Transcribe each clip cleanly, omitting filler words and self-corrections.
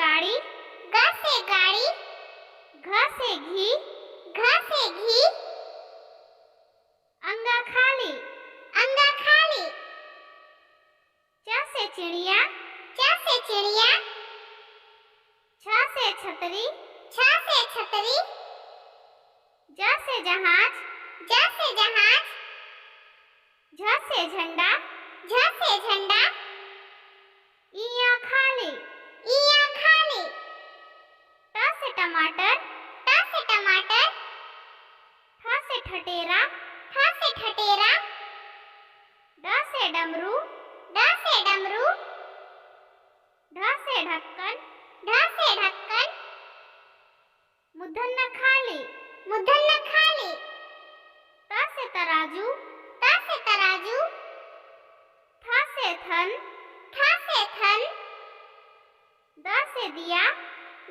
गाड़ी, ग से गाड़ी, घ से घी, घ से घी, अंगा खाली, अंगा खाली, च से चिड़िया, च से चिड़िया, छ से छतरी, छ से छतरी, ज से जहाज, ज से जहाज, झ से झंडा, झ से झंडा, इया खाली, इया खाली, ट से टमाटर, ट से टमाटर, ठ से ठटेरा, ठ से ठटेरा, ड से डमरू, ड से डमरू, ढ से ढक्कन, ढ से ढक्कन, मूर्धन्य खाली, मूर्धन्य खाली, त से तराजू, त से तराजू, थ से थन, थ से थन, द से दिया,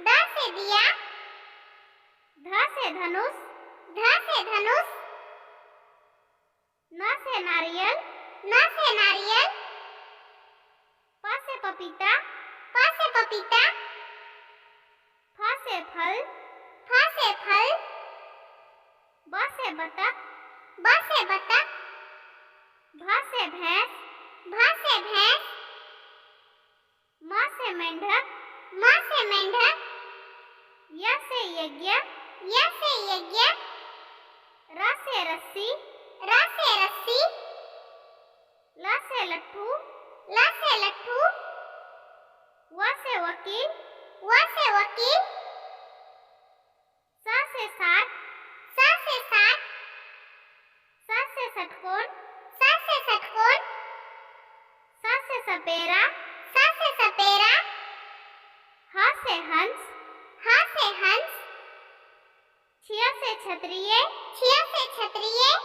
द से दिया, ध से धनुष, ध से धनुष, न से नारियल, न से नारियल, प से पपीता, प से पपीता, फ से फल, फ से फल, ब से बतख, ब से बतख, भ से भैंस, भ से भैंस, म से मेंढक, म से मेंढक, य से यज्ञ, य से यज्ञ, र से रस्सी, र से रस्सी, ल से लट्ठू, ल से लट्ठू, व से वकील, व से वकील, स से साठ, स से साठ, स से षटकोण, स से षटकोण, स से सपेरा, स से सपेरा, ह से हंस, ह से हंस, छिय से क्षत्रिय, छिय से क्षत्रिय,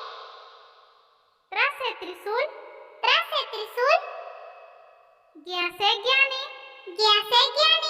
त्र से त्रिशूल, त्र से त्रिशूल, ज्ञ से ज्ञानी, ज्ञ से ज्ञानी।